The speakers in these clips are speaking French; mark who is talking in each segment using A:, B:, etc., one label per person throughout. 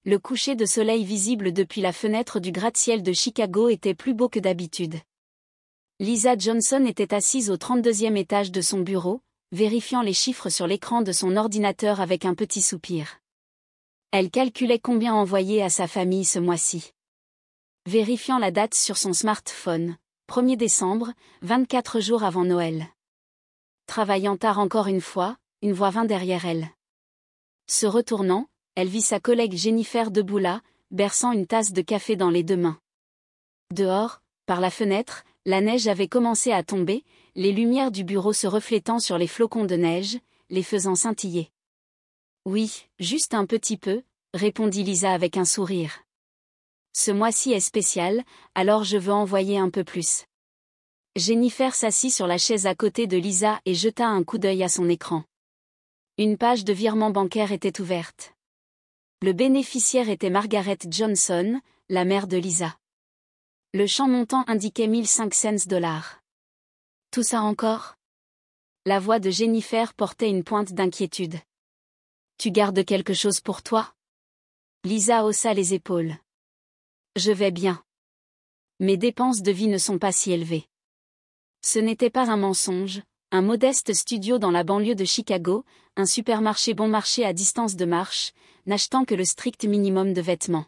A: Le coucher de soleil visible depuis la fenêtre du gratte-ciel de Chicago était plus beau que d'habitude. Lisa Johnson était assise au 32e étage de son bureau, vérifiant les chiffres sur l'écran de son ordinateur avec un petit soupir. Elle calculait combien envoyer à sa famille ce mois-ci. Vérifiant la date sur son smartphone, 1er décembre, 24 jours avant Noël. Travaillant tard encore une voix vint derrière elle. Se retournant, elle vit sa collègue Jennifer debout là, berçant une tasse de café dans les deux mains. Dehors, par la fenêtre, la neige avait commencé à tomber, les lumières du bureau se reflétant sur les flocons de neige, les faisant scintiller. Oui, juste un petit peu, répondit Lisa avec un sourire. Ce mois-ci est spécial, alors je veux envoyer un peu plus. Jennifer s'assit sur la chaise à côté de Lisa et jeta un coup d'œil à son écran. Une page de virement bancaire était ouverte. Le bénéficiaire était Margaret Johnson, la mère de Lisa. Le champ montant indiquait 1500 $. Tout ça encore ? La voix de Jennifer portait une pointe d'inquiétude. Tu gardes quelque chose pour toi ? Lisa haussa les épaules. Je vais bien. Mes dépenses de vie ne sont pas si élevées. Ce n'était pas un mensonge, un modeste studio dans la banlieue de Chicago, un supermarché bon marché à distance de marche, n'achetant que le strict minimum de vêtements.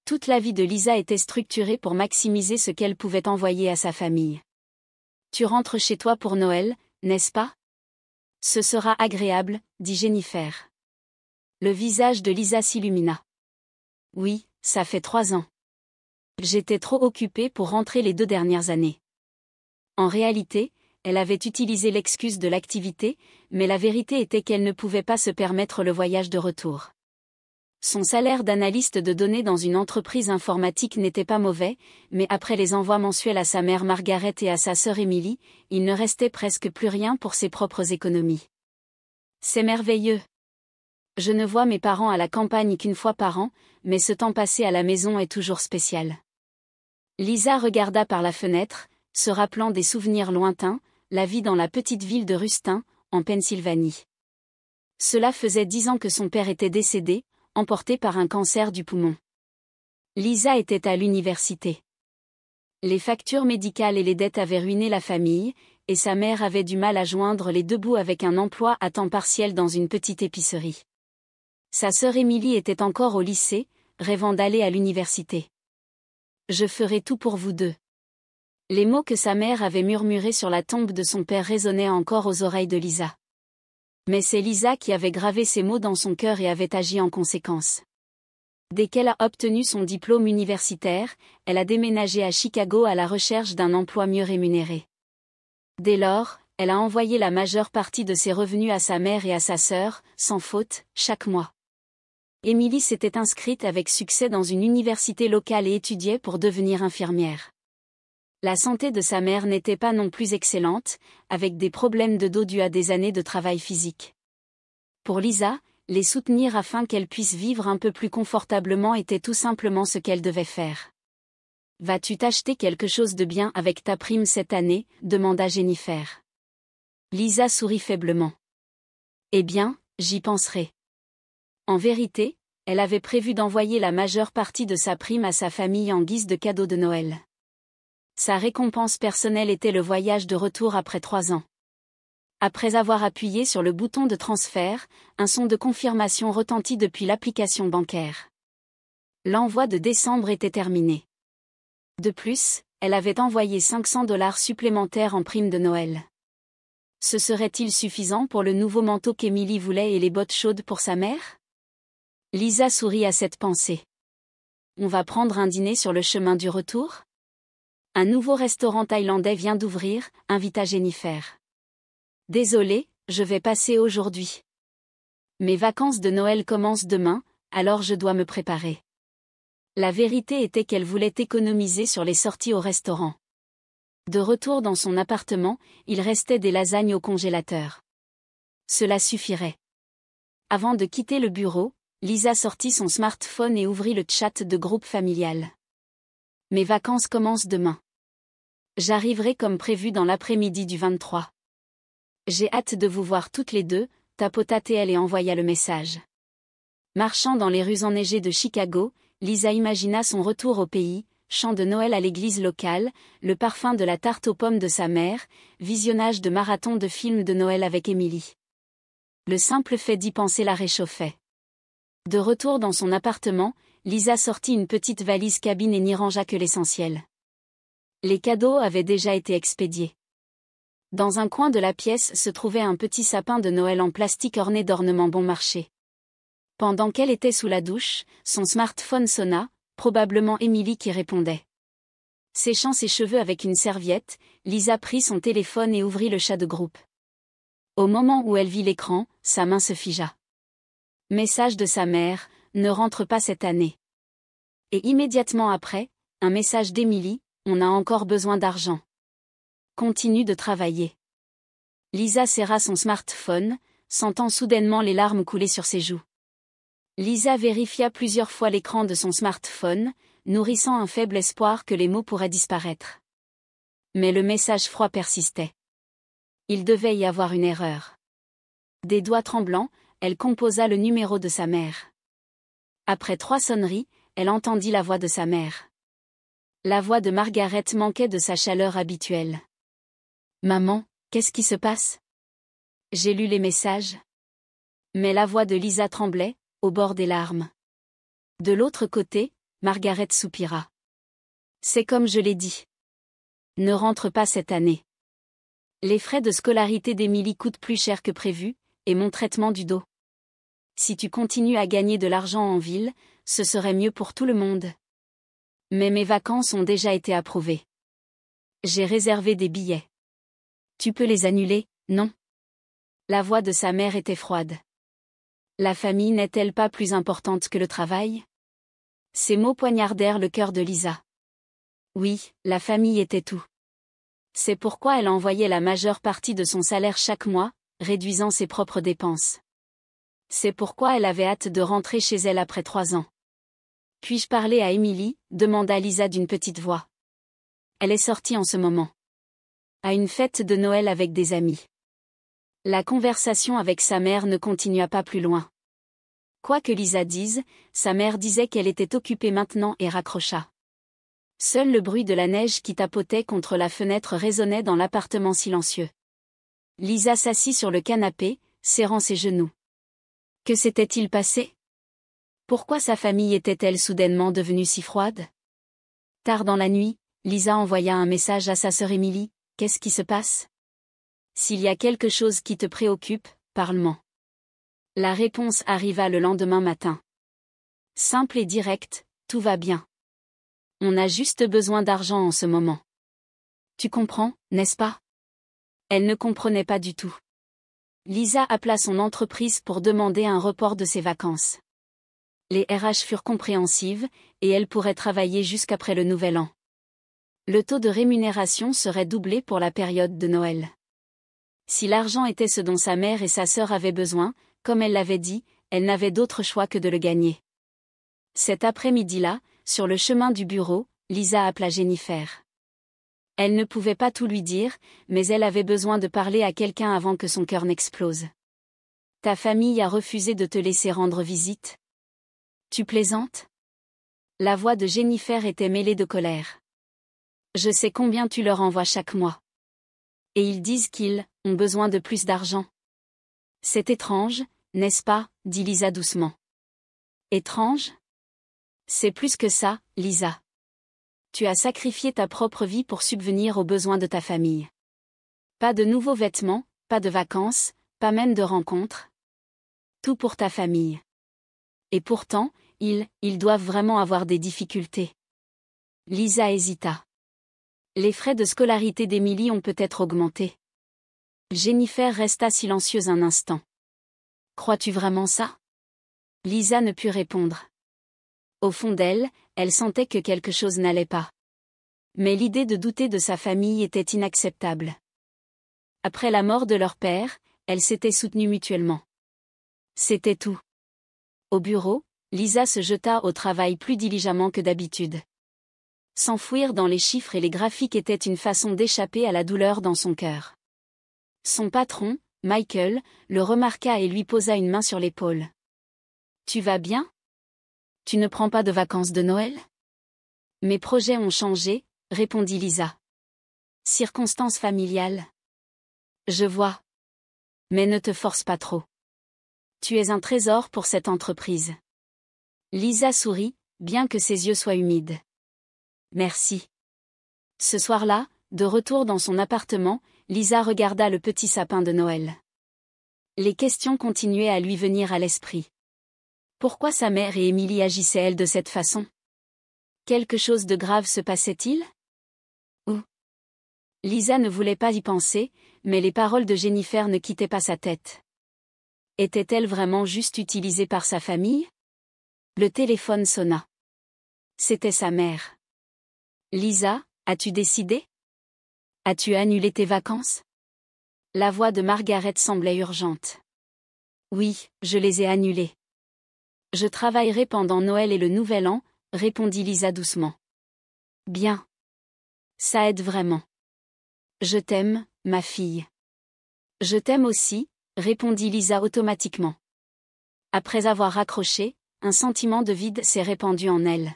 A: Toute la vie de Lisa était structurée pour maximiser ce qu'elle pouvait envoyer à sa famille. Tu rentres chez toi pour Noël, n'est-ce pas ? Ce sera agréable, dit Jennifer. Le visage de Lisa s'illumina. Oui, ça fait 3 ans. J'étais trop occupée pour rentrer les 2 dernières années. En réalité, elle avait utilisé l'excuse de l'activité, mais la vérité était qu'elle ne pouvait pas se permettre le voyage de retour. Son salaire d'analyste de données dans une entreprise informatique n'était pas mauvais, mais après les envois mensuels à sa mère Margaret et à sa sœur Emily, il ne restait presque plus rien pour ses propres économies. C'est merveilleux. Je ne vois mes parents à la campagne qu'une fois par an, mais ce temps passé à la maison est toujours spécial. Lisa regarda par la fenêtre, se rappelant des souvenirs lointains, la vie dans la petite ville de Rustin, en Pennsylvanie. Cela faisait 10 ans que son père était décédé, emporté par un cancer du poumon. Lisa était à l'université. Les factures médicales et les dettes avaient ruiné la famille, et sa mère avait du mal à joindre les deux bouts avec un emploi à temps partiel dans une petite épicerie. Sa sœur Emily était encore au lycée, rêvant d'aller à l'université. Je ferai tout pour vous deux. Les mots que sa mère avait murmurés sur la tombe de son père résonnaient encore aux oreilles de Lisa. Mais c'est Lisa qui avait gravé ces mots dans son cœur et avait agi en conséquence. Dès qu'elle a obtenu son diplôme universitaire, elle a déménagé à Chicago à la recherche d'un emploi mieux rémunéré. Dès lors, elle a envoyé la majeure partie de ses revenus à sa mère et à sa sœur, sans faute, chaque mois. Emily s'était inscrite avec succès dans une université locale et étudiait pour devenir infirmière. La santé de sa mère n'était pas non plus excellente, avec des problèmes de dos dus à des années de travail physique. Pour Lisa, les soutenir afin qu'elle puisse vivre un peu plus confortablement était tout simplement ce qu'elle devait faire. « Vas-tu t'acheter quelque chose de bien avec ta prime cette année ?» demanda Jennifer. Lisa sourit faiblement. « Eh bien, j'y penserai. » En vérité, elle avait prévu d'envoyer la majeure partie de sa prime à sa famille en guise de cadeau de Noël. Sa récompense personnelle était le voyage de retour après 3 ans. Après avoir appuyé sur le bouton de transfert, un son de confirmation retentit depuis l'application bancaire. L'envoi de décembre était terminé. De plus, elle avait envoyé 500 $ supplémentaires en prime de Noël. Ce serait-il suffisant pour le nouveau manteau qu'Emily voulait et les bottes chaudes pour sa mère ? Lisa sourit à cette pensée. On va prendre un dîner sur le chemin du retour ? Un nouveau restaurant thaïlandais vient d'ouvrir, invita Jennifer. Désolée, je vais passer aujourd'hui. Mes vacances de Noël commencent demain, alors je dois me préparer. La vérité était qu'elle voulait économiser sur les sorties au restaurant. De retour dans son appartement, il restait des lasagnes au congélateur. Cela suffirait. Avant de quitter le bureau, Lisa sortit son smartphone et ouvrit le chat de groupe familial. Mes vacances commencent demain. J'arriverai comme prévu dans l'après-midi du 23. J'ai hâte de vous voir toutes les deux, tapota-t-elle et envoya le message. Marchant dans les rues enneigées de Chicago, Lisa imagina son retour au pays, chant de Noël à l'église locale, le parfum de la tarte aux pommes de sa mère, visionnage de marathons de films de Noël avec Emily. Le simple fait d'y penser la réchauffait. De retour dans son appartement, Lisa sortit une petite valise cabine et n'y rangea que l'essentiel. Les cadeaux avaient déjà été expédiés. Dans un coin de la pièce se trouvait un petit sapin de Noël en plastique orné d'ornements bon marché. Pendant qu'elle était sous la douche, son smartphone sonna, probablement Emily qui répondait. Séchant ses cheveux avec une serviette, Lisa prit son téléphone et ouvrit le chat de groupe. Au moment où elle vit l'écran, sa main se figea. Message de sa mère, ne rentre pas cette année. Et immédiatement après, un message d'Emily, on a encore besoin d'argent. Continue de travailler. Lisa serra son smartphone, sentant soudainement les larmes couler sur ses joues. Lisa vérifia plusieurs fois l'écran de son smartphone, nourrissant un faible espoir que les mots pourraient disparaître. Mais le message froid persistait. Il devait y avoir une erreur. Des doigts tremblants, elle composa le numéro de sa mère. Après 3 sonneries, elle entendit la voix de sa mère. La voix de Margaret manquait de sa chaleur habituelle. « Maman, qu'est-ce qui se passe ? J'ai lu les messages. » Mais la voix de Lisa tremblait, au bord des larmes. De l'autre côté, Margaret soupira. « C'est comme je l'ai dit. Ne rentre pas cette année. Les frais de scolarité d'Emily coûtent plus cher que prévu, et mon traitement du dos. Si tu continues à gagner de l'argent en ville, ce serait mieux pour tout le monde. Mais mes vacances ont déjà été approuvées. J'ai réservé des billets. Tu peux les annuler, non ? » La voix de sa mère était froide. La famille n'est-elle pas plus importante que le travail ? Ces mots poignardèrent le cœur de Lisa. Oui, la famille était tout. C'est pourquoi elle envoyait la majeure partie de son salaire chaque mois, réduisant ses propres dépenses. C'est pourquoi elle avait hâte de rentrer chez elle après 3 ans. « Puis-je parler à Emily ?» demanda Lisa d'une petite voix. Elle est sortie en ce moment. À une fête de Noël avec des amis. La conversation avec sa mère ne continua pas plus loin. Quoi que Lisa dise, sa mère disait qu'elle était occupée maintenant et raccrocha. Seul le bruit de la neige qui tapotait contre la fenêtre résonnait dans l'appartement silencieux. Lisa s'assit sur le canapé, serrant ses genoux. Que s'était-il passé ? Pourquoi sa famille était-elle soudainement devenue si froide ? Tard dans la nuit, Lisa envoya un message à sa sœur Emily. « Qu'est-ce qui se passe ? S'il y a quelque chose qui te préoccupe, parle-moi. » La réponse arriva le lendemain matin. Simple et direct, tout va bien. On a juste besoin d'argent en ce moment. Tu comprends, n'est-ce pas ? Elle ne comprenait pas du tout. Lisa appela son entreprise pour demander un report de ses vacances. Les RH furent compréhensives, et elle pourrait travailler jusqu'après le Nouvel An. Le taux de rémunération serait doublé pour la période de Noël. Si l'argent était ce dont sa mère et sa sœur avaient besoin, comme elle l'avait dit, elle n'avait d'autre choix que de le gagner. Cet après-midi-là, sur le chemin du bureau, Lisa appela Jennifer. Elle ne pouvait pas tout lui dire, mais elle avait besoin de parler à quelqu'un avant que son cœur n'explose. « Ta famille a refusé de te laisser rendre visite ? Tu plaisantes ? » La voix de Jennifer était mêlée de colère. « Je sais combien tu leur envoies chaque mois. Et ils disent qu'ils ont besoin de plus d'argent. C'est étrange, n'est-ce pas ? » dit Lisa doucement. « Étrange ? C'est plus que ça, Lisa. Tu as sacrifié ta propre vie pour subvenir aux besoins de ta famille. Pas de nouveaux vêtements, pas de vacances, pas même de rencontres. Tout pour ta famille. Et pourtant, ils doivent vraiment avoir des difficultés. » Lisa hésita. Les frais de scolarité d'Emily ont peut-être augmenté. Jennifer resta silencieuse un instant. « Crois-tu vraiment ça ? » Lisa ne put répondre. Au fond d'elle, elle sentait que quelque chose n'allait pas. Mais l'idée de douter de sa famille était inacceptable. Après la mort de leur père, elles s'étaient soutenues mutuellement. C'était tout. Au bureau, Lisa se jeta au travail plus diligemment que d'habitude. S'enfouir dans les chiffres et les graphiques était une façon d'échapper à la douleur dans son cœur. Son patron, Michael, le remarqua et lui posa une main sur l'épaule. Tu vas bien? Tu ne prends pas de vacances de Noël? Mes projets ont changé, répondit Lisa. Circonstances familiales. Je vois. Mais ne te force pas trop. Tu es un trésor pour cette entreprise. Lisa sourit, bien que ses yeux soient humides. Merci. Ce soir-là, de retour dans son appartement, Lisa regarda le petit sapin de Noël. Les questions continuaient à lui venir à l'esprit. Pourquoi sa mère et Émilie agissaient-elles de cette façon? Quelque chose de grave se passait-il? Ou? Lisa ne voulait pas y penser, mais les paroles de Jennifer ne quittaient pas sa tête. Était-elle vraiment juste utilisée par sa famille? Le téléphone sonna. C'était sa mère. Lisa, as-tu décidé? As-tu annulé tes vacances? La voix de Margaret semblait urgente. Oui, je les ai annulées. Je travaillerai pendant Noël et le Nouvel An, répondit Lisa doucement. Bien. Ça aide vraiment. Je t'aime, ma fille. Je t'aime aussi, répondit Lisa automatiquement. Après avoir raccroché, un sentiment de vide s'est répandu en elle.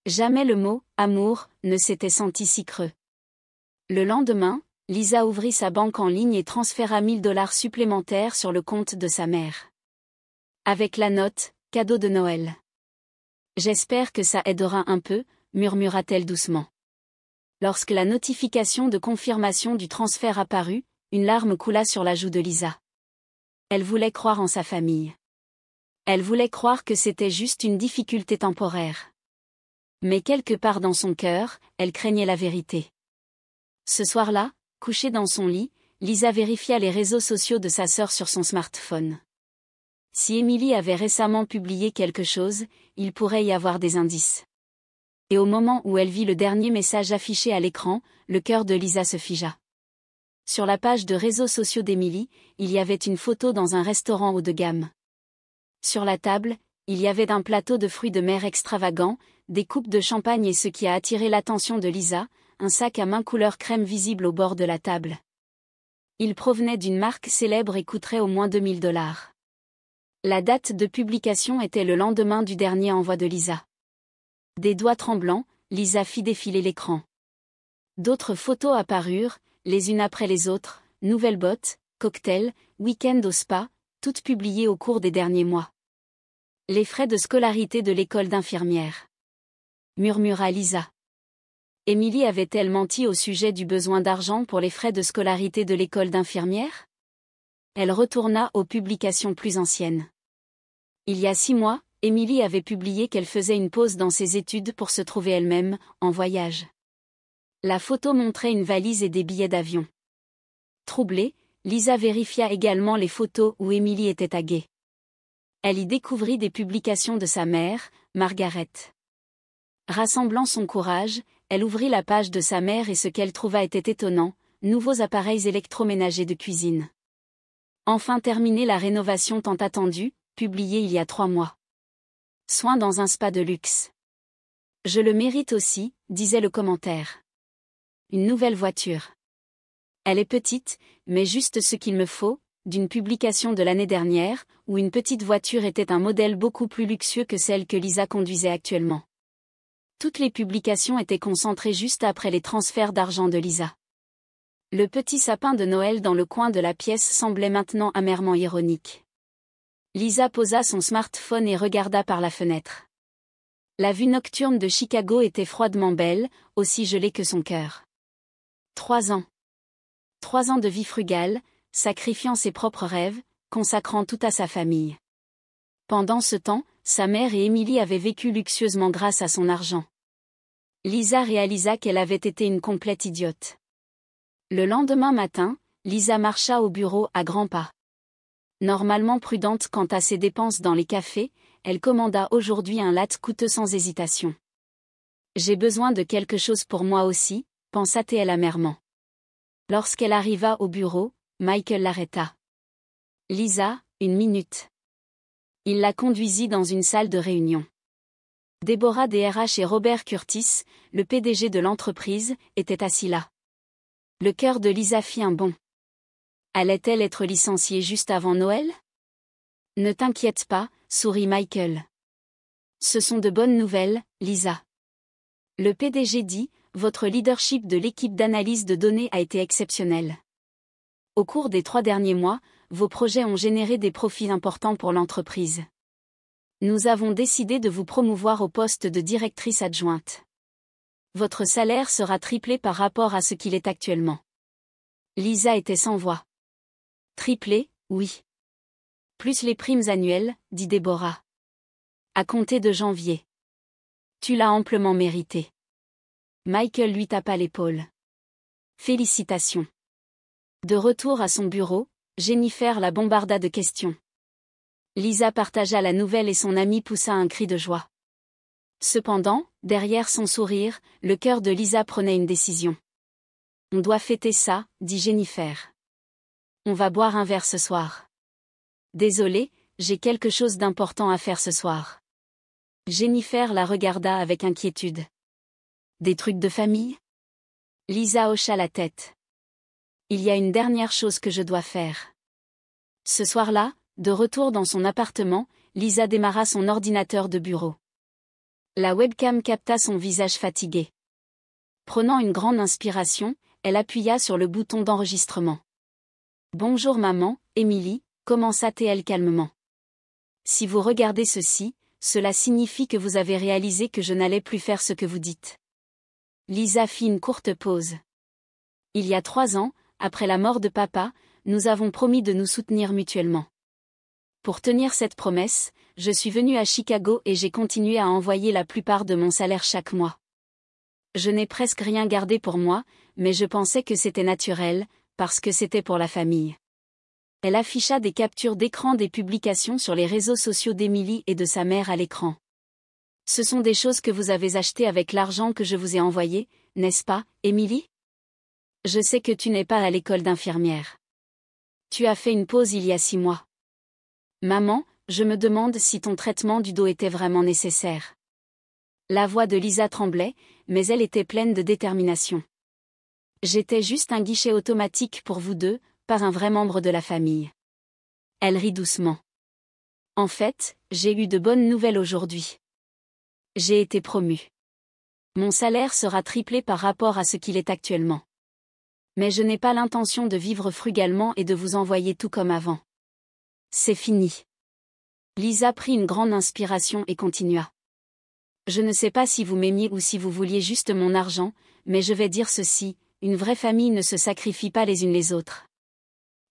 A: Jamais le mot « amour » ne s'était senti si creux. Le lendemain, Lisa ouvrit sa banque en ligne et transféra 1 000 $ supplémentaires sur le compte de sa mère. Avec la note « cadeau de Noël ». J'espère que ça aidera un peu, murmura-t-elle doucement. Lorsque la notification de confirmation du transfert apparut, une larme coula sur la joue de Lisa. Elle voulait croire en sa famille. Elle voulait croire que c'était juste une difficulté temporaire. Mais quelque part dans son cœur, elle craignait la vérité. Ce soir-là, couchée dans son lit, Lisa vérifia les réseaux sociaux de sa sœur sur son smartphone. Si Émilie avait récemment publié quelque chose, il pourrait y avoir des indices. Et au moment où elle vit le dernier message affiché à l'écran, le cœur de Lisa se figea. Sur la page de réseaux sociaux d'Émilie, il y avait une photo dans un restaurant haut de gamme. Sur la table, il y avait un plateau de fruits de mer extravagants, des coupes de champagne et ce qui a attiré l'attention de Lisa, un sac à main couleur crème visible au bord de la table. Il provenait d'une marque célèbre et coûterait au moins 2 000 $. La date de publication était le lendemain du dernier envoi de Lisa. Des doigts tremblants, Lisa fit défiler l'écran. D'autres photos apparurent, les unes après les autres, nouvelles bottes, cocktails, week-end au spa, toutes publiées au cours des derniers mois. Les frais de scolarité de l'école d'infirmière. Murmura Lisa. Émilie avait-elle menti au sujet du besoin d'argent pour les frais de scolarité de l'école d'infirmière? Elle retourna aux publications plus anciennes. Il y a 6 mois, Émilie avait publié qu'elle faisait une pause dans ses études pour se trouver elle-même, en voyage. La photo montrait une valise et des billets d'avion. Troublée, Lisa vérifia également les photos où Émilie était taguée. Elle y découvrit des publications de sa mère, Margaret. Rassemblant son courage, elle ouvrit la page de sa mère et ce qu'elle trouva était étonnant, nouveaux appareils électroménagers de cuisine. Enfin terminé la rénovation tant attendue, publiée il y a 3 mois. Soins dans un spa de luxe. Je le mérite aussi, disait le commentaire. Une nouvelle voiture. Elle est petite, mais juste ce qu'il me faut, d'une publication de l'année dernière, où une petite voiture était un modèle beaucoup plus luxueux que celle que Lisa conduisait actuellement. Toutes les publications étaient concentrées juste après les transferts d'argent de Lisa. Le petit sapin de Noël dans le coin de la pièce semblait maintenant amèrement ironique. Lisa posa son smartphone et regarda par la fenêtre. La vue nocturne de Chicago était froidement belle, aussi gelée que son cœur. 3 ans. 3 ans de vie frugale, sacrifiant ses propres rêves, consacrant tout à sa famille. Pendant ce temps, sa mère et Émilie avaient vécu luxueusement grâce à son argent. Lisa réalisa qu'elle avait été une complète idiote. Le lendemain matin, Lisa marcha au bureau à grands pas. Normalement prudente quant à ses dépenses dans les cafés, elle commanda aujourd'hui un latte coûteux sans hésitation. J'ai besoin de quelque chose pour moi aussi, pensa-t-elle amèrement. Lorsqu'elle arriva au bureau, Michael l'arrêta. Lisa, 1 minute. Il la conduisit dans une salle de réunion. Deborah DRH et Robert Curtis, le PDG de l'entreprise, étaient assis là. Le cœur de Lisa fit un bond. Allait-elle être licenciée juste avant Noël? Ne t'inquiète pas, sourit Michael. Ce sont de bonnes nouvelles, Lisa. Le PDG dit, votre leadership de l'équipe d'analyse de données a été exceptionnel. Au cours des 3 derniers mois, vos projets ont généré des profits importants pour l'entreprise. Nous avons décidé de vous promouvoir au poste de directrice adjointe. Votre salaire sera triplé par rapport à ce qu'il est actuellement. Lisa était sans voix. Triplé, oui. Plus les primes annuelles, dit Déborah. À compter de janvier. Tu l'as amplement mérité. Michael lui tapa l'épaule. Félicitations. De retour à son bureau, Jennifer la bombarda de questions. Lisa partagea la nouvelle et son amie poussa un cri de joie. Cependant, derrière son sourire, le cœur de Lisa prenait une décision. On doit fêter ça, dit Jennifer. On va boire un verre ce soir. Désolée, j'ai quelque chose d'important à faire ce soir. Jennifer la regarda avec inquiétude. Des trucs de famille? Lisa hocha la tête. Il y a une dernière chose que je dois faire. Ce soir-là, de retour dans son appartement, Lisa démarra son ordinateur de bureau. La webcam capta son visage fatigué. Prenant une grande inspiration, elle appuya sur le bouton d'enregistrement. « Bonjour maman, Émilie », commença-t-elle calmement. « Si vous regardez ceci, cela signifie que vous avez réalisé que je n'allais plus faire ce que vous dites. » Lisa fit une courte pause. « Il y a 3 ans, après la mort de papa, nous avons promis de nous soutenir mutuellement. Pour tenir cette promesse, je suis venue à Chicago et j'ai continué à envoyer la plupart de mon salaire chaque mois. Je n'ai presque rien gardé pour moi, mais je pensais que c'était naturel, parce que c'était pour la famille. » Elle afficha des captures d'écran des publications sur les réseaux sociaux d'Émilie et de sa mère à l'écran. « Ce sont des choses que vous avez achetées avec l'argent que je vous ai envoyé, n'est-ce pas, Émilie? Je sais que tu n'es pas à l'école d'infirmière. Tu as fait une pause il y a 6 mois. Maman, je me demande si ton traitement du dos était vraiment nécessaire. » La voix de Lisa tremblait, mais elle était pleine de détermination. « J'étais juste un guichet automatique pour vous deux, pas un vrai membre de la famille. » Elle rit doucement. « En fait, j'ai eu de bonnes nouvelles aujourd'hui. J'ai été promue. Mon salaire sera triplé par rapport à ce qu'il est actuellement. Mais je n'ai pas l'intention de vivre frugalement et de vous envoyer tout comme avant. C'est fini. » Lisa prit une grande inspiration et continua. « Je ne sais pas si vous m'aimiez ou si vous vouliez juste mon argent, mais je vais dire ceci, une vraie famille ne se sacrifie pas les unes les autres.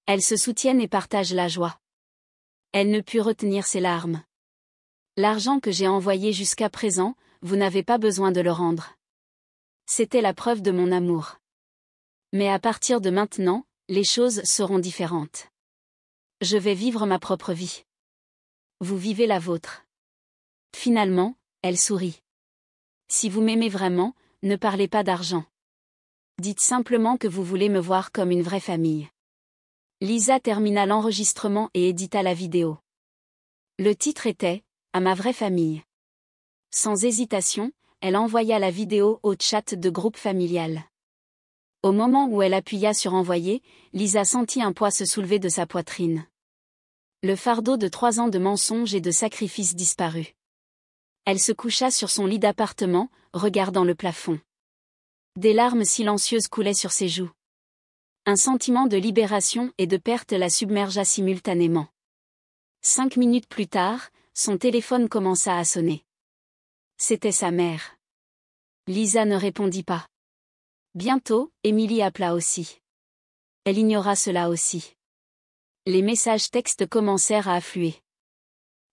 A: Elles se soutiennent et partagent la joie. » Elle ne put retenir ses larmes. « L'argent que j'ai envoyé jusqu'à présent, vous n'avez pas besoin de le rendre. C'était la preuve de mon amour. Mais à partir de maintenant, les choses seront différentes. Je vais vivre ma propre vie. Vous vivez la vôtre. » Finalement, elle sourit. « Si vous m'aimez vraiment, ne parlez pas d'argent. Dites simplement que vous voulez me voir comme une vraie famille. » Lisa termina l'enregistrement et édita la vidéo. Le titre était « À ma vraie famille ». Sans hésitation, elle envoya la vidéo au chat de groupe familial. Au moment où elle appuya sur envoyer, Lisa sentit un poids se soulever de sa poitrine. Le fardeau de 3 ans de mensonges et de sacrifices disparut. Elle se coucha sur son lit d'appartement, regardant le plafond. Des larmes silencieuses coulaient sur ses joues. Un sentiment de libération et de perte la submergea simultanément. 5 minutes plus tard, son téléphone commença à sonner. C'était sa mère. Lisa ne répondit pas. Bientôt, Émilie appela aussi. Elle ignora cela aussi. Les messages textes commencèrent à affluer.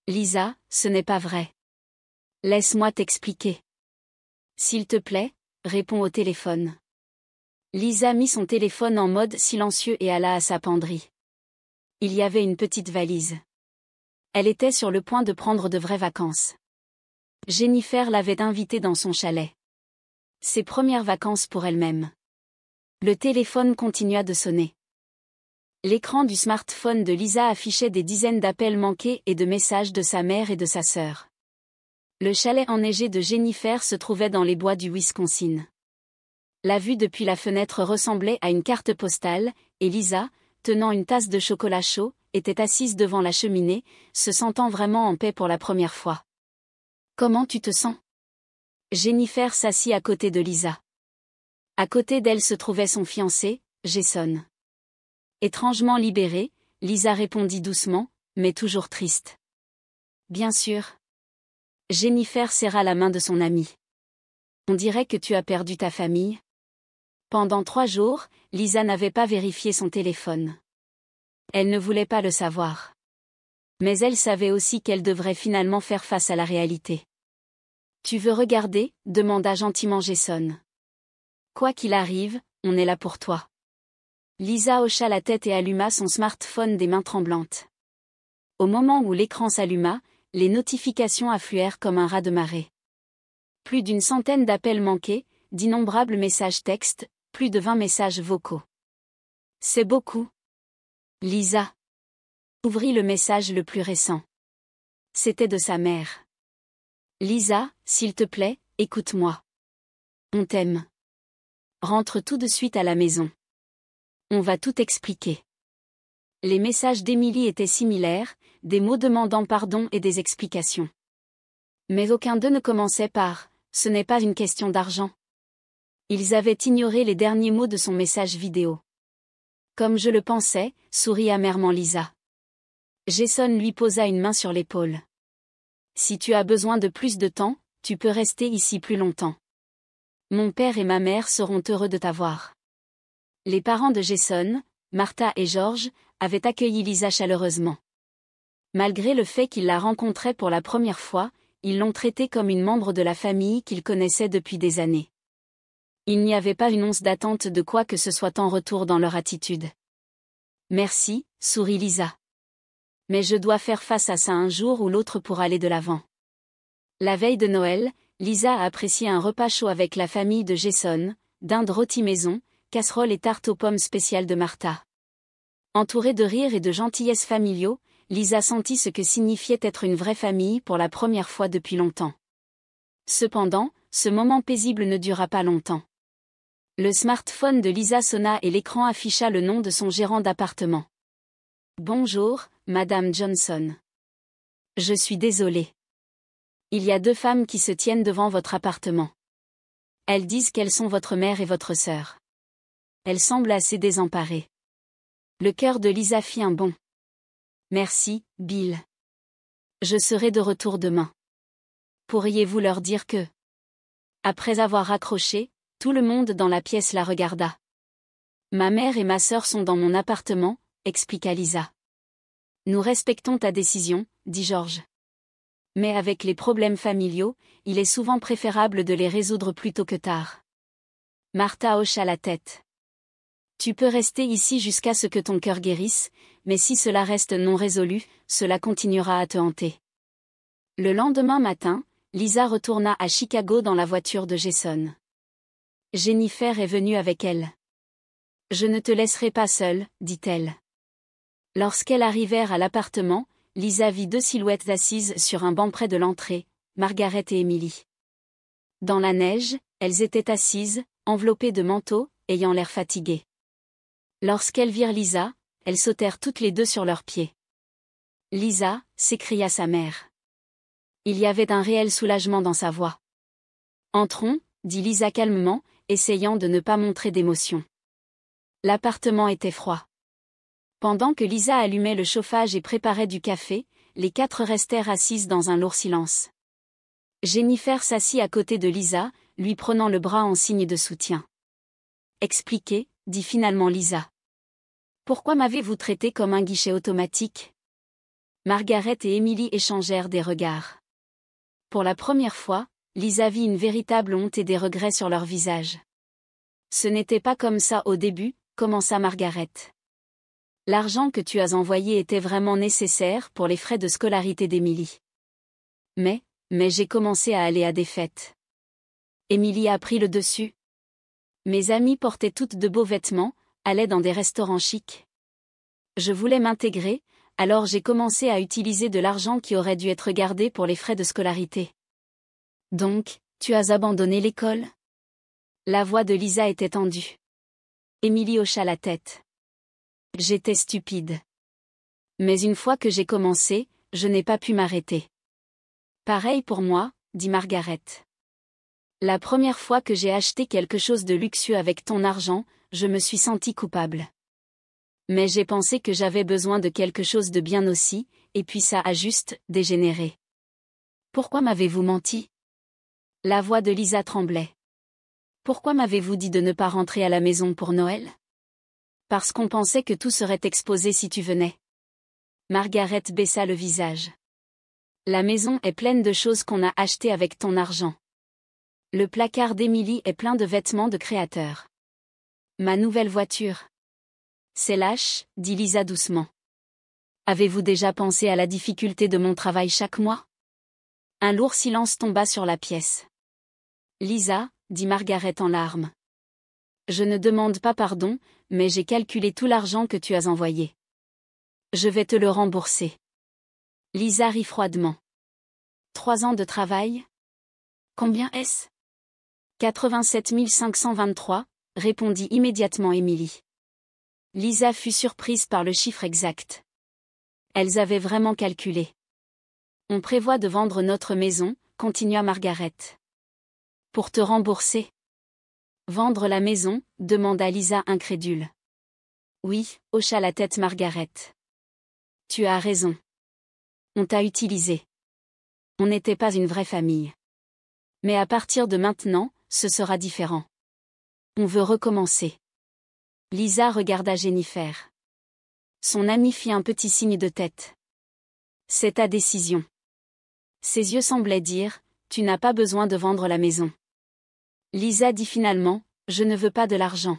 A: Lisa, ce n'est pas vrai. Laisse-moi t'expliquer. S'il te plaît, réponds au téléphone. Lisa mit son téléphone en mode silencieux et alla à sa penderie. Il y avait une petite valise. Elle était sur le point de prendre de vraies vacances. Jennifer l'avait invitée dans son chalet. Ses premières vacances pour elle-même. Le téléphone continua de sonner. L'écran du smartphone de Lisa affichait des dizaines d'appels manqués et de messages de sa mère et de sa sœur. Le chalet enneigé de Jennifer se trouvait dans les bois du Wisconsin. La vue depuis la fenêtre ressemblait à une carte postale, et Lisa, tenant une tasse de chocolat chaud, était assise devant la cheminée, se sentant vraiment en paix pour la première fois. Comment tu te sens? Jennifer s'assit à côté de Lisa. À côté d'elle se trouvait son fiancé, Jason. Étrangement libérée, Lisa répondit doucement, mais toujours triste. Bien sûr. Jennifer serra la main de son amie. On dirait que tu as perdu ta famille. Pendant 3 jours, Lisa n'avait pas vérifié son téléphone. Elle ne voulait pas le savoir. Mais elle savait aussi qu'elle devrait finalement faire face à la réalité. Tu veux regarder? Demanda gentiment Jason. Quoi qu'il arrive, on est là pour toi. Lisa hocha la tête et alluma son smartphone des mains tremblantes. Au moment où l'écran s'alluma, les notifications affluèrent comme un raz-de-marée. Plus d'une centaine d'appels manqués, d'innombrables messages textes, plus de 20 messages vocaux. C'est beaucoup. Lisa ouvrit le message le plus récent. C'était de sa mère. Lisa, s'il te plaît, écoute-moi. On t'aime. Rentre tout de suite à la maison. On va tout expliquer. Les messages d'Emily étaient similaires, des mots demandant pardon et des explications. Mais aucun d'eux ne commençait par « ce n'est pas une question d'argent ». Ils avaient ignoré les derniers mots de son message vidéo. Comme je le pensais, sourit amèrement Lisa. Jason lui posa une main sur l'épaule. Si tu as besoin de plus de temps, tu peux rester ici plus longtemps. Mon père et ma mère seront heureux de t'avoir. Les parents de Jason, Martha et George, avaient accueilli Lisa chaleureusement. Malgré le fait qu'ils la rencontraient pour la première fois, ils l'ont traitée comme une membre de la famille qu'ils connaissaient depuis des années. Il n'y avait pas une once d'attente de quoi que ce soit en retour dans leur attitude. Merci, sourit Lisa. Mais je dois faire face à ça un jour ou l'autre pour aller de l'avant. La veille de Noël, Lisa a apprécié un repas chaud avec la famille de Jason, dinde rôtie maison, casserole et tarte aux pommes spéciales de Martha. Entourée de rires et de gentillesses familiaux, Lisa sentit ce que signifiait être une vraie famille pour la première fois depuis longtemps. Cependant, ce moment paisible ne dura pas longtemps. Le smartphone de Lisa sonna et l'écran afficha le nom de son gérant d'appartement. Bonjour, Madame Johnson. Je suis désolée. Il y a 2 femmes qui se tiennent devant votre appartement. Elles disent qu'elles sont votre mère et votre sœur. Elles semblent assez désemparées. Le cœur de Lisa fit un bond. Merci, Bill. Je serai de retour demain. Pourriez-vous leur dire que... Après avoir raccroché, tout le monde dans la pièce la regarda. Ma mère et ma sœur sont dans mon appartement, expliqua Lisa. Nous respectons ta décision, dit George. Mais avec les problèmes familiaux, il est souvent préférable de les résoudre plus tôt que tard. Martha hocha la tête. Tu peux rester ici jusqu'à ce que ton cœur guérisse, mais si cela reste non résolu, cela continuera à te hanter. Le lendemain matin, Lisa retourna à Chicago dans la voiture de Jason. Jennifer est venue avec elle. Je ne te laisserai pas seule, dit-elle. Lorsqu'elles arrivèrent à l'appartement, Lisa vit 2 silhouettes assises sur un banc près de l'entrée, Margaret et Emily. Dans la neige, elles étaient assises, enveloppées de manteaux, ayant l'air fatiguées. Lorsqu'elles virent Lisa, elles sautèrent toutes les 2 sur leurs pieds. Lisa, s'écria sa mère. Il y avait un réel soulagement dans sa voix. Entrons, dit Lisa calmement, essayant de ne pas montrer d'émotion. L'appartement était froid. Pendant que Lisa allumait le chauffage et préparait du café, les 4 restèrent assises dans un lourd silence. Jennifer s'assit à côté de Lisa, lui prenant le bras en signe de soutien. Expliquez, dit finalement Lisa. Pourquoi m'avez-vous traité comme un guichet automatique? Margaret et Emily échangèrent des regards. Pour la première fois, Lisa vit une véritable honte et des regrets sur leur visage. Ce n'était pas comme ça au début, commença Margaret. L'argent que tu as envoyé était vraiment nécessaire pour les frais de scolarité d'Emily. Mais j'ai commencé à aller à des fêtes. Emily a pris le dessus. Mes amies portaient toutes de beaux vêtements, allaient dans des restaurants chics. Je voulais m'intégrer, alors j'ai commencé à utiliser de l'argent qui aurait dû être gardé pour les frais de scolarité. Donc, tu as abandonné l'école? La voix de Lisa était tendue. Emily hocha la tête. J'étais stupide. Mais une fois que j'ai commencé, je n'ai pas pu m'arrêter. Pareil pour moi, dit Margaret. La première fois que j'ai acheté quelque chose de luxueux avec ton argent, je me suis sentie coupable. Mais j'ai pensé que j'avais besoin de quelque chose de bien aussi, et puis ça a juste dégénéré. Pourquoi m'avez-vous menti? La voix de Lisa tremblait. Pourquoi m'avez-vous dit de ne pas rentrer à la maison pour Noël? Parce qu'on pensait que tout serait exposé si tu venais. Margaret baissa le visage. La maison est pleine de choses qu'on a achetées avec ton argent. Le placard d'Emily est plein de vêtements de créateurs. Ma nouvelle voiture. C'est lâche, dit Lisa doucement. Avez-vous déjà pensé à la difficulté de mon travail chaque mois? Un lourd silence tomba sur la pièce. Lisa, dit Margaret en larmes. Je ne demande pas pardon, mais j'ai calculé tout l'argent que tu as envoyé. Je vais te le rembourser. Lisa rit froidement. 3 ans de travail? Combien est-ce? 87 523, répondit immédiatement Emily. Lisa fut surprise par le chiffre exact. Elles avaient vraiment calculé. On prévoit de vendre notre maison, continua Margaret. Pour te rembourser. Vendre la maison, demanda Lisa incrédule. Oui, hocha la tête Margaret. Tu as raison. On t'a utilisé. On n'était pas une vraie famille. Mais à partir de maintenant, ce sera différent. On veut recommencer. Lisa regarda Jennifer. Son amie fit un petit signe de tête. C'est ta décision. Ses yeux semblaient dire, tu n'as pas besoin de vendre la maison. Lisa dit finalement, je ne veux pas de l'argent.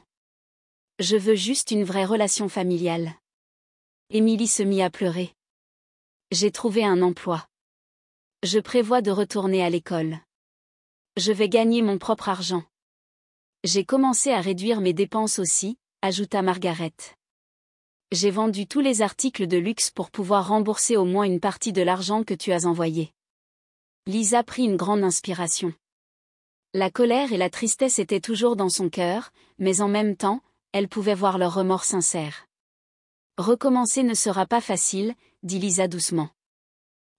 A: Je veux juste une vraie relation familiale. Emily se mit à pleurer. J'ai trouvé un emploi. Je prévois de retourner à l'école. Je vais gagner mon propre argent. J'ai commencé à réduire mes dépenses aussi, ajouta Margaret. J'ai vendu tous les articles de luxe pour pouvoir rembourser au moins une partie de l'argent que tu as envoyé. Lisa prit une grande inspiration. La colère et la tristesse étaient toujours dans son cœur, mais en même temps, elle pouvait voir leur remords sincère. Recommencer ne sera pas facile, dit Lisa doucement.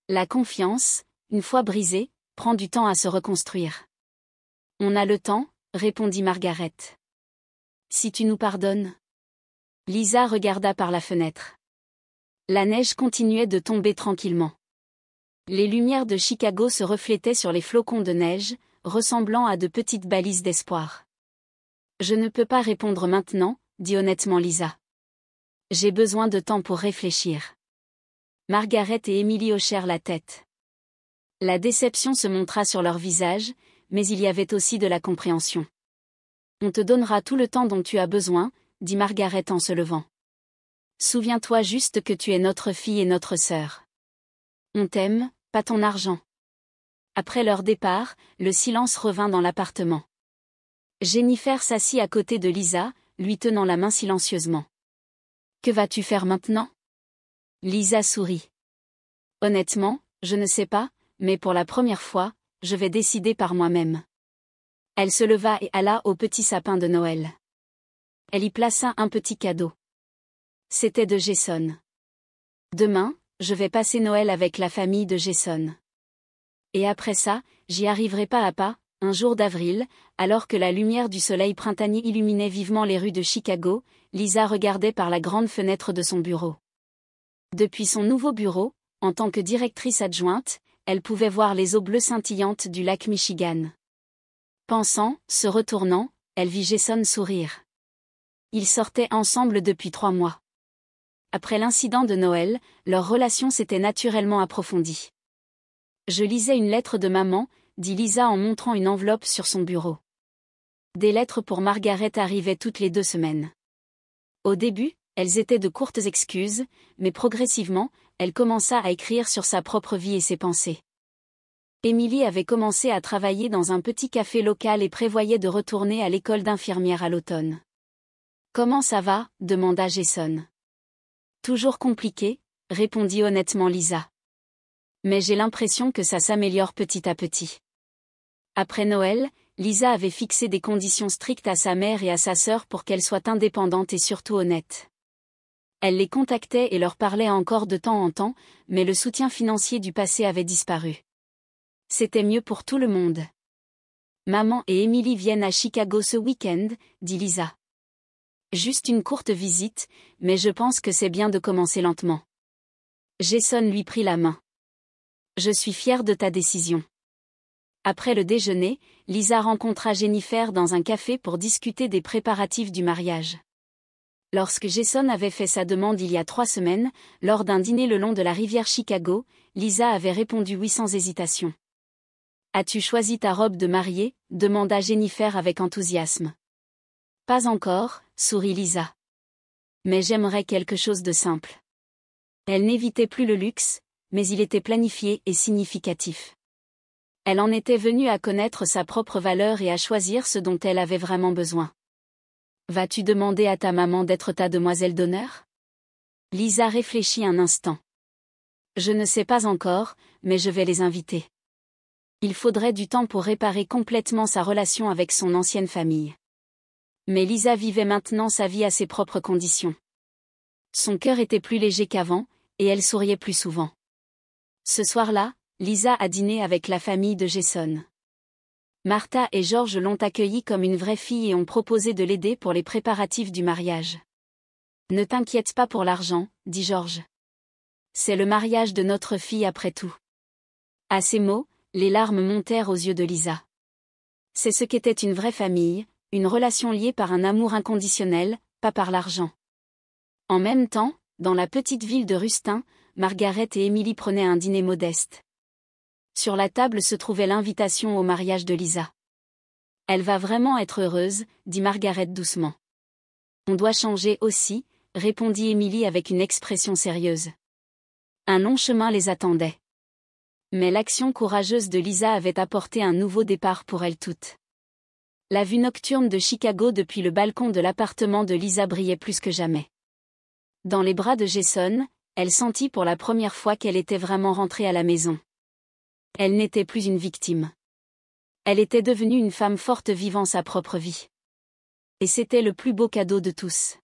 A: La confiance, une fois brisée, prend du temps à se reconstruire. On a le temps, répondit Margaret. Si tu nous pardonnes. Lisa regarda par la fenêtre. La neige continuait de tomber tranquillement. Les lumières de Chicago se reflétaient sur les flocons de neige, ressemblant à de petites balises d'espoir. Je ne peux pas répondre maintenant, dit honnêtement Lisa. J'ai besoin de temps pour réfléchir. Margaret et Emily hochèrent la tête. La déception se montra sur leurs visages, mais il y avait aussi de la compréhension. On te donnera tout le temps dont tu as besoin, dit Margaret en se levant. Souviens-toi juste que tu es notre fille et notre sœur. On t'aime, pas ton argent. Après leur départ, le silence revint dans l'appartement. Jennifer s'assit à côté de Lisa, lui tenant la main silencieusement. Que vas-tu faire maintenant? Lisa sourit. Honnêtement, je ne sais pas, mais pour la première fois, je vais décider par moi-même. Elle se leva et alla au petit sapin de Noël. Elle y plaça un petit cadeau. C'était de Jason. Demain, je vais passer Noël avec la famille de Jason. Et après ça, j'y arriverai pas à pas, un jour d'avril, alors que la lumière du soleil printanier illuminait vivement les rues de Chicago, Lisa regardait par la grande fenêtre de son bureau. Depuis son nouveau bureau, en tant que directrice adjointe, elle pouvait voir les eaux bleues scintillantes du lac Michigan. Pensant, se retournant, elle vit Jason sourire. Ils sortaient ensemble depuis 3 mois. Après l'incident de Noël, leur relation s'était naturellement approfondie. Je lisais une lettre de maman, dit Lisa en montrant une enveloppe sur son bureau. Des lettres pour Margaret arrivaient toutes les 2 semaines. Au début, elles étaient de courtes excuses, mais progressivement, elle commença à écrire sur sa propre vie et ses pensées. Emily avait commencé à travailler dans un petit café local et prévoyait de retourner à l'école d'infirmière à l'automne. « Comment ça va ?» demanda Jason. « Toujours compliqué », répondit honnêtement Lisa. « Mais j'ai l'impression que ça s'améliore petit à petit. » Après Noël, Lisa avait fixé des conditions strictes à sa mère et à sa sœur pour qu'elles soient indépendantes et surtout honnêtes. Elle les contactait et leur parlait encore de temps en temps, mais le soutien financier du passé avait disparu. C'était mieux pour tout le monde. Maman et Emily viennent à Chicago ce week-end, dit Lisa. Juste une courte visite, mais je pense que c'est bien de commencer lentement. Jason lui prit la main. Je suis fière de ta décision. Après le déjeuner, Lisa rencontra Jennifer dans un café pour discuter des préparatifs du mariage. Lorsque Jason avait fait sa demande il y a 3 semaines, lors d'un dîner le long de la rivière Chicago, Lisa avait répondu oui sans hésitation. « As-tu choisi ta robe de mariée ?» demanda Jennifer avec enthousiasme. « Pas encore, » sourit Lisa. « Mais j'aimerais quelque chose de simple. » Elle n'évitait plus le luxe, mais il était planifié et significatif. Elle en était venue à connaître sa propre valeur et à choisir ce dont elle avait vraiment besoin. « Vas-tu demander à ta maman d'être ta demoiselle d'honneur ?» Lisa réfléchit un instant. « Je ne sais pas encore, mais je vais les inviter. » Il faudrait du temps pour réparer complètement sa relation avec son ancienne famille. Mais Lisa vivait maintenant sa vie à ses propres conditions. Son cœur était plus léger qu'avant, et elle souriait plus souvent. Ce soir-là, Lisa a dîné avec la famille de Jason. Martha et George l'ont accueillie comme une vraie fille et ont proposé de l'aider pour les préparatifs du mariage. « Ne t'inquiète pas pour l'argent, » dit George. « C'est le mariage de notre fille après tout. » À ces mots, les larmes montèrent aux yeux de Lisa. C'est ce qu'était une vraie famille, une relation liée par un amour inconditionnel, pas par l'argent. En même temps, dans la petite ville de Rustin, Margaret et Emily prenaient un dîner modeste. Sur la table se trouvait l'invitation au mariage de Lisa. « Elle va vraiment être heureuse, » dit Margaret doucement. « On doit changer aussi, » répondit Emily avec une expression sérieuse. Un long chemin les attendait. Mais l'action courageuse de Lisa avait apporté un nouveau départ pour elles toutes. La vue nocturne de Chicago depuis le balcon de l'appartement de Lisa brillait plus que jamais. Dans les bras de Jason, elle sentit pour la première fois qu'elle était vraiment rentrée à la maison. Elle n'était plus une victime. Elle était devenue une femme forte vivant sa propre vie. Et c'était le plus beau cadeau de tous.